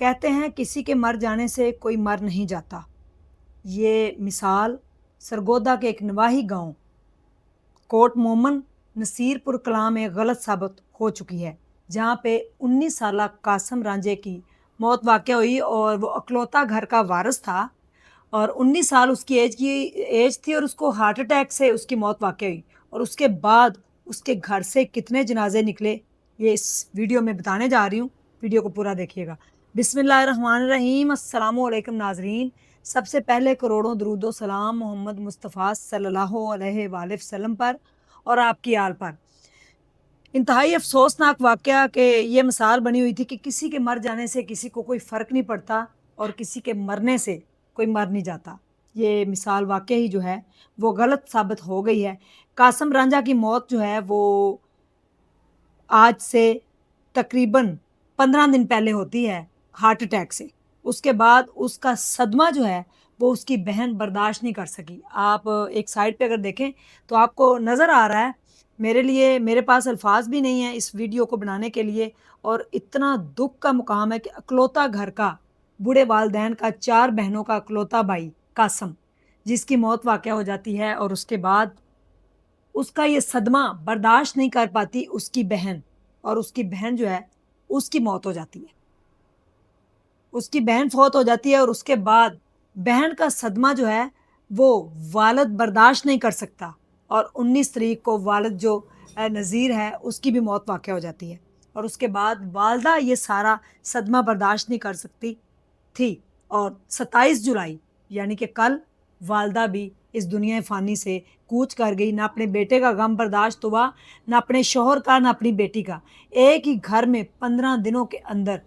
कहते हैं किसी के मर जाने से कोई मर नहीं जाता। ये मिसाल सरगोदा के एक नवाही गांव कोट मोमन नसीरपुर कलां में गलत साबित हो चुकी है, जहां पे 19 साला कासम रांझे की मौत वाक़या हुई और वो अकलौता घर का वारिस था और 19 साल उसकी एज थी और उसको हार्ट अटैक से उसकी मौत वाक़या हुई। और उसके बाद उसके घर से कितने जनाजे निकले, ये इस वीडियो में बताने जा रही हूँ। वीडियो को पूरा देखिएगा। बिस्मिल्लाहिर्रहमानिर्रहीम। अस्सलामु अलैकुम नाज़रीन। सबसे पहले करोड़ों दरूदो सलाम मोहम्मद मुस्तफ़ा सल्लल्लाहु अलैहि वसल्लम पर और आपकी आल पर। इंतहाई अफसोसनाक वाक़या कि ये मिसाल बनी हुई थी कि किसी के मर जाने से किसी को कोई फ़र्क नहीं पड़ता और किसी के मरने से कोई मर नहीं जाता। ये मिसाल वाक़ई ही जो है वो गलत साबित हो गई है। कासम रांझा की मौत जो है वो आज से तकरीबन 15 दिन पहले होती है हार्ट अटैक से। उसके बाद उसका सदमा जो है वो उसकी बहन बर्दाश्त नहीं कर सकी। आप एक साइड पे अगर देखें तो आपको नज़र आ रहा है, मेरे पास अल्फाज भी नहीं है इस वीडियो को बनाने के लिए। और इतना दुख का मुकाम है कि अकलौता घर का, बूढ़े वालदैन का, 4 बहनों का अकलौता भाई कासम, जिसकी मौत वाक़या हो जाती है और उसके बाद उसका ये सदमा बर्दाश्त नहीं कर पाती उसकी बहन, और उसकी बहन जो है उसकी मौत हो जाती है। उसकी बहन फौत हो जाती है और उसके बाद बहन का सदमा जो है वो वालिद बर्दाश्त नहीं कर सकता और 19 तारीख को वालिद जो नज़ीर है उसकी भी मौत वाक़या हो जाती है। और उसके बाद वालदा ये सारा सदमा बर्दाश्त नहीं कर सकती थी और 27 जुलाई यानी कि कल वालदा भी इस दुनिया फ़ानी से कूच कर गई। ना अपने बेटे का गम बर्दाश्त हुआ, ना अपने शौहर का, ना अपनी बेटी का। एक ही घर में 15 दिनों के अंदर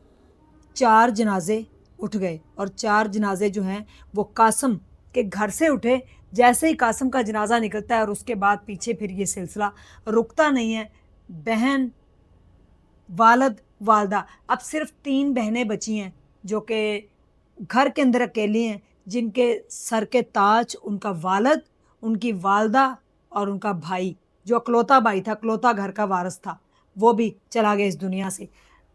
4 जनाजे उठ गए और 4 जनाजे जो हैं वो कासम के घर से उठे। जैसे ही कासम का जनाजा निकलता है और उसके बाद पीछे फिर ये सिलसिला रुकता नहीं है। बहन, वालिद, वालदा, अब सिर्फ 3 बहनें बची हैं जो कि घर के अंदर अकेली हैं, जिनके सर के ताज उनका वालिद, उनकी वालदा और उनका भाई जो अकलौता भाई था, अकलौता घर का वारिस था, वो भी चला गया इस दुनिया से।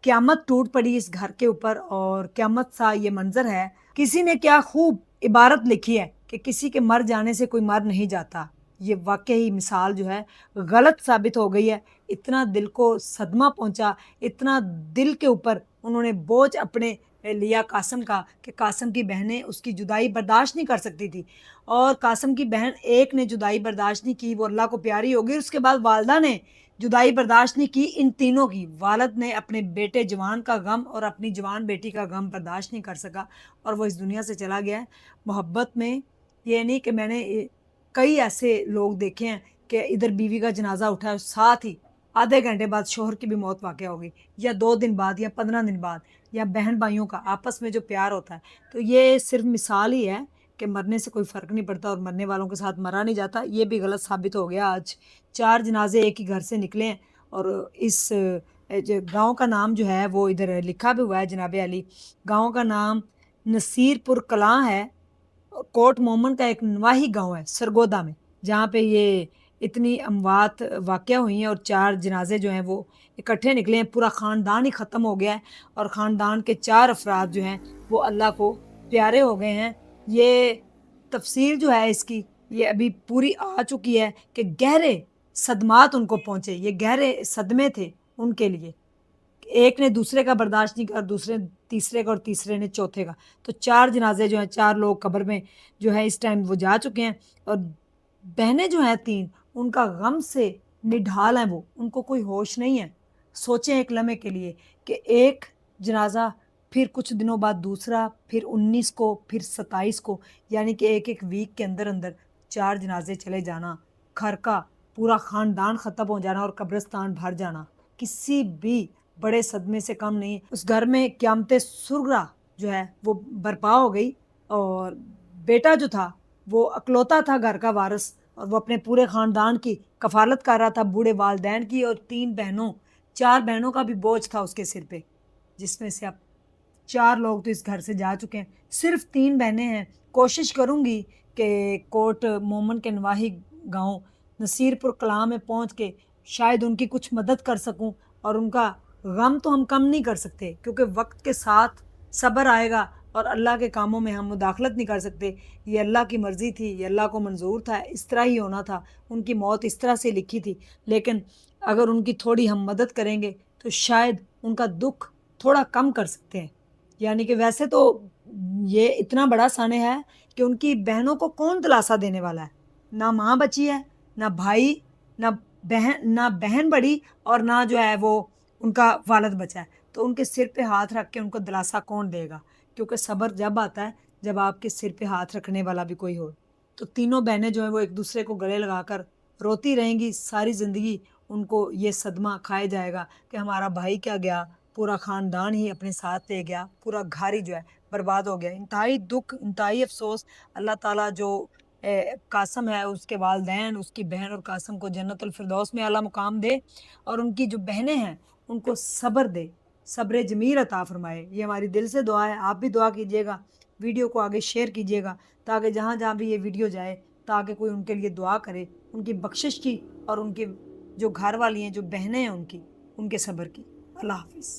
क़यामत टूट पड़ी इस घर के ऊपर और क़यामत सा ये मंज़र है। किसी ने क्या खूब इबारत लिखी है कि किसी के मर जाने से कोई मर नहीं जाता। ये वाक़ई मिसाल जो है गलत साबित हो गई है। इतना दिल को सदमा पहुँचा, इतना दिल के ऊपर उन्होंने बोझ अपने लिया कासम का कि कासम की बहनें उसकी जुदाई बर्दाश्त नहीं कर सकती थी और कासम की बहन एक ने जुदाई बर्दाश्त नहीं की, वो अल्लाह को प्यारी हो गई। उसके बाद वालदा ने जुदाई बर्दाश्त नहीं की इन तीनों की। वालिद ने अपने बेटे जवान का गम और अपनी जवान बेटी का गम बर्दाश्त नहीं कर सका और वो इस दुनिया से चला गया है। मोहब्बत में ये नहीं कि मैंने कई ऐसे लोग देखे हैं कि इधर बीवी का जनाजा उठा है, साथ ही आधे घंटे बाद शौहर की भी मौत वाक़या हो गई, या 2 दिन बाद या 15 दिन बाद, या बहन भाइयों का आपस में जो प्यार होता है। तो ये सिर्फ मिसाल ही है कि मरने से कोई फ़र्क नहीं पड़ता और मरने वालों के साथ मरा नहीं जाता। ये भी गलत साबित हो गया। आज 4 जनाजे एक ही घर से निकले हैं और इस जो गाँव का नाम जो है वो इधर लिखा भी हुआ है जनाब अली। गाँव का नाम नसीरपुर कलां है। कोट मोमन का एक नवाही गाँव है सरगोदा में, जहाँ पे ये इतनी अमवात वाक़या हुई हैं और 4 जनाजे जो हैं वो इकट्ठे निकले हैं। पूरा ख़ानदान ही ख़त्म हो गया है और ख़ानदान के 4 अफ़राद जो हैं वो अल्लाह को प्यारे हो गए हैं। ये तफ़सीर जो है इसकी ये अभी पूरी आ चुकी है कि गहरे सदमात उनको पहुँचे। ये गहरे सदमे थे उनके लिए। एक ने दूसरे का बर्दाश्त नहीं किया, दूसरे ने तीसरे का और तीसरे ने चौथे का। तो 4 जनाजे जो हैं, 4 लोग कब्र में जो है इस टाइम वो जा चुके हैं और बहनें जो हैं 3, उनका गम से निढाल हैं वो, उनको कोई होश नहीं है। सोचें एक लम्हे के लिए कि एक जनाजा, फिर कुछ दिनों बाद दूसरा, फिर 19 को, फिर 27 को, यानी कि एक-एक वीक के अंदर-अंदर 4 जनाजे चले जाना, घर का पूरा ख़ानदान ख़त्म हो जाना और कब्रिस्तान भर जाना, किसी भी बड़े सदमे से कम नहीं। उस घर में क़यामत सुग़रा जो है वो बर्पा हो गई और बेटा जो था वो अकलौता था घर का वारिस और वो अपने पूरे ख़ानदान की कफ़ालत कर रहा था, बूढ़े वालिदैन की और 3 बहनों, 4 बहनों का भी बोझ था उसके सिर पे, जिसमें से अब 4 लोग तो इस घर से जा चुके हैं, सिर्फ 3 बहनें हैं। कोशिश करूँगी कि कोट मोमन के नवाही गाँव नसीरपुर कलां में पहुँच के शायद उनकी कुछ मदद कर सकूँ और उनका गम तो हम कम नहीं कर सकते क्योंकि वक्त के साथ صبر آئے گا اور اللہ کے کاموں میں ہم مداخلت نہیں کر سکتے. یہ اللہ کی مرضی تھی، یہ اللہ کو منظور تھا، اس طرح ہی ہونا تھا، ان کی موت اس طرح سے لکھی تھی. لیکن اگر ان کی تھوڑی ہم مدد کریں گے تو شاید ان کا دکھ تھوڑا کم کر سکتے ہیں. یعنی کہ ویسے تو یہ اتنا بڑا سانحہ ہے کہ ان کی بہنوں کو کون دلاسا دینے والا ہے؟ نہ ماں بچی ہے، نہ بھائی، نہ بہن بڑی، اور نہ جو ہے وہ ان کا والد بچا ہے. تو ان کے سر پہ ہاتھ رکھ کے ان کو دلاسا کون دے گا؟ کیونکہ صبر جب آتا ہے جب آپ کے سر پہ ہاتھ رکھنے والا بھی کوئی ہو. تو تینوں بہنیں جو ہیں وہ ایک دوسرے کو گلے لگا کر روتی رہیں گی ساری زندگی. ان کو یہ صدمہ کھائے جائے گا کہ ہمارا بھائی کیا گیا، پورا خاندان ہی اپنے ساتھ لے گیا، پورا گھر ہی جو ہے برباد ہو گیا. انتہائی دکھ، انتہائی افسوس. اللہ تعالیٰ جو قاسم ہے اس کے والدین، اس کی بہن اور قاسم کو جنت الفردوس میں اعلیٰ مقام دے، اور ان کی جو بہنیں ہیں ان کو صبر دے، صبر جمیل عطا فرمائے. یہ ہماری دل سے دعا ہے. آپ بھی دعا کیجیے گا، ویڈیو کو آگے شیئر کیجیے گا تاکہ جہاں جہاں بھی یہ ویڈیو جائے تاکہ کوئی ان کے لیے دعا کرے، ان کی بخشش کی اور ان کی جو گھر والی ہیں، جو بہنیں ہیں ان کے صبر کی. اللہ حافظ.